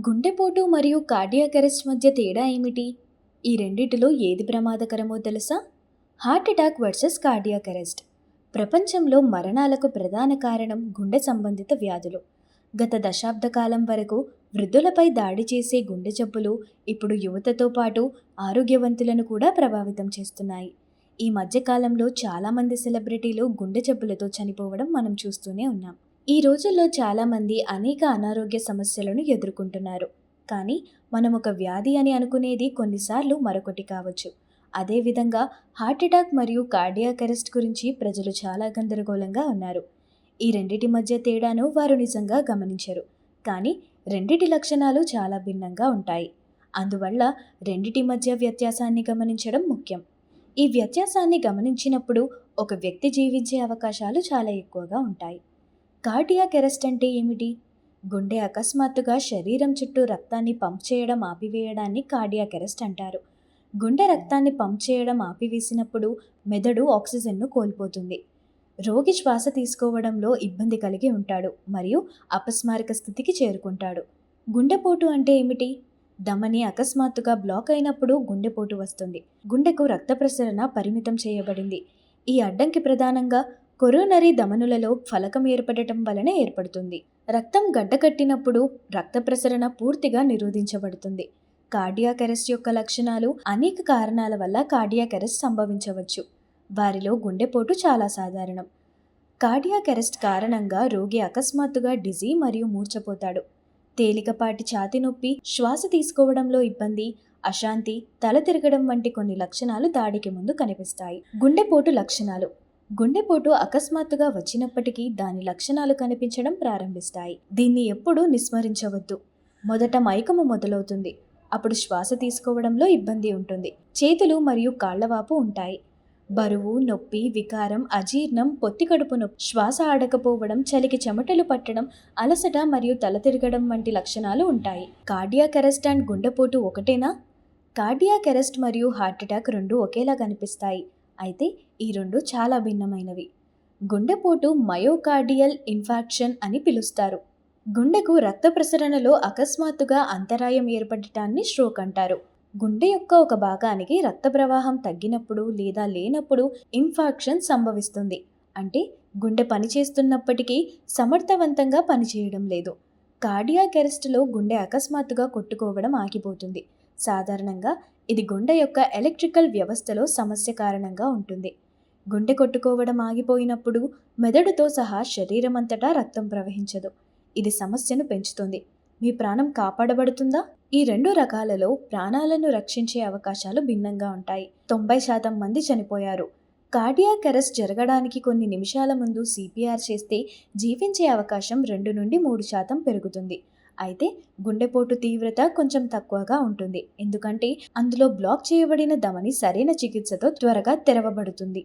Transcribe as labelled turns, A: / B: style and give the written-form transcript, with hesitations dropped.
A: గుండెపోటు మరియు cardiac arrest మధ్య తేడా ఏమిటి? ఈ రెండిటిలో ఏది ప్రమాదకరమో తెలుసా? Heart attack versus cardiac arrest. ప్రపంచంలో మరణాలకు ప్రధాన కారణం గుండె సంబంధిత వ్యాధులు. గత దశాబ్ద కాలం వరకు వృద్ధులపై దాడి చేసే గుండె జబ్బులు ఇప్పుడు యువతతో పాటు ఆరోగ్యవంతులను కూడా ప్రభావితం చేస్తున్నాయి. ఈ మధ్యకాలంలో చాలామంది సెలబ్రిటీలు గుండె జబ్బులతో చనిపోవడం మనం చూస్తూనే ఉన్నాం. ఈ రోజుల్లో చాలామంది అనేక అనారోగ్య సమస్యలను ఎదుర్కొంటున్నారు. కానీ మనం ఒక వ్యాధి అని అనుకునేది కొన్నిసార్లు మరొకటి కావచ్చు. అదేవిధంగా హార్ట్ అటాక్ మరియు కార్డియాక్ అరెస్ట్ గురించి ప్రజలు చాలా గందరగోళంగా ఉన్నారు. ఈ రెండిటి మధ్య తేడాను వారు నిజంగా గమనించరు. కానీ రెండిటి లక్షణాలు చాలా భిన్నంగా ఉంటాయి. అందువల్ల రెండిటి మధ్య వ్యత్యాసాన్ని గమనించడం ముఖ్యం. ఈ వ్యత్యాసాన్ని గమనించినప్పుడు ఒక వ్యక్తి జీవించే అవకాశాలు చాలా ఎక్కువగా ఉంటాయి. కార్డియాక్ అరెస్ట్ అంటే ఏమిటి? గుండె అకస్మాత్తుగా శరీరం చుట్టూ రక్తాన్ని పంప్ చేయడం ఆపివేయడాన్ని కార్డియాక్ అరెస్ట్ అంటారు. గుండె రక్తాన్ని పంప్ చేయడం ఆపివేసినప్పుడు మెదడు ఆక్సిజన్ను కోల్పోతుంది. రోగి శ్వాస తీసుకోవడంలో ఇబ్బంది కలిగి ఉంటాడు మరియు అపస్మారక స్థితికి చేరుకుంటాడు. గుండెపోటు అంటే ఏమిటి? ధమని అకస్మాత్తుగా బ్లాక్ అయినప్పుడు గుండెపోటు వస్తుంది. గుండెకు రక్త ప్రసరణ పరిమితం చేయబడింది. ఈ అడ్డంకి ప్రధానంగా కొరోనరీ ధమనులలో ఫలకం ఏర్పడటం వలన ఏర్పడుతుంది. రక్తం గడ్డకట్టినప్పుడు రక్త ప్రసరణ పూర్తిగా నిరోధించబడుతుంది. కార్డియాక్ అరెస్ట్ యొక్క లక్షణాలు అనేక కారణాల వల్ల కార్డియాక్ అరెస్ట్ సంభవించవచ్చు. వారిలో గుండెపోటు చాలా సాధారణం. కార్డియాక్ అరెస్ట్ కారణంగా రోగి అకస్మాత్తుగా డిజీ మరియు మూర్ఛపోతాడు. తేలికపాటి ఛాతీ నొప్పి, శ్వాస తీసుకోవడంలో ఇబ్బంది, అశాంతి, తల తిరగడం వంటి కొన్ని లక్షణాలు దాడికి ముందు కనిపిస్తాయి. గుండెపోటు లక్షణాలు. గుండెపోటు అకస్మాత్తుగా వచ్చినప్పటికీ దాని లక్షణాలు కనిపించడం ప్రారంభిస్తాయి. దీన్ని ఎప్పుడూ విస్మరించవద్దు. మొదట మైకము మొదలవుతుంది. అప్పుడు శ్వాస తీసుకోవడంలో ఇబ్బంది ఉంటుంది. చేతులు మరియు కాళ్లవాపు ఉంటాయి. బరువు, నొప్పి, వికారం, అజీర్ణం, పొత్తికడుపు నొప్పి, శ్వాస ఆడకపోవడం, చలికి చెమటలు పట్టడం, అలసట మరియు తల తిరగడం వంటి లక్షణాలు ఉంటాయి. కార్డియాక్ అరెస్ట్ అండ్ గుండెపోటు ఒకటేనా? కార్డియాక్ అరెస్ట్ మరియు హార్ట్ అటాక్ రెండు ఒకేలా కనిపిస్తాయి. అయితే ఈ రెండు చాలా భిన్నమైనవి. గుండెపోటు మయోకార్డియల్ ఇన్ఫార్క్షన్ అని పిలుస్తారు. గుండెకు రక్త ప్రసరణలో అకస్మాత్తుగా అంతరాయం ఏర్పడటాన్ని స్ట్రోక్ అంటారు. గుండె యొక్క ఒక భాగానికి రక్త ప్రవాహం తగ్గినప్పుడు లేదా లేనప్పుడు ఇన్ఫార్క్షన్ సంభవిస్తుంది. అంటే గుండె పనిచేస్తున్నప్పటికీ సమర్థవంతంగా పనిచేయడం లేదు. కార్డియాక్ అరెస్ట్లో గుండె అకస్మాత్తుగా కొట్టుకోవడం ఆగిపోతుంది. సాధారణంగా ఇది గుండె యొక్క ఎలక్ట్రికల్ వ్యవస్థలో సమస్య కారణంగా ఉంటుంది. గుండె కొట్టుకోవడం ఆగిపోయినప్పుడు మెదడుతో సహా శరీరం అంతటా రక్తం ప్రవహించదు. ఇది సమస్యను పెంచుతుంది. మీ ప్రాణం కాపాడబడుతుందా? ఈ రెండు రకాలలో ప్రాణాలను రక్షించే అవకాశాలు భిన్నంగా ఉంటాయి. 90% మంది చనిపోయారు. కార్డియాక్ అరెస్ట్ జరగడానికి కొన్ని నిమిషాల ముందు సిపిఆర్ చేస్తే జీవించే అవకాశం 2 నుండి 3% పెరుగుతుంది. అయితే గుండెపోటు తీవ్రత కొంచెం తక్కువగా ఉంటుంది. ఎందుకంటే అందులో బ్లాక్ చేయబడిన ధమని సరైన చికిత్సతో త్వరగా తెరవబడుతుంది.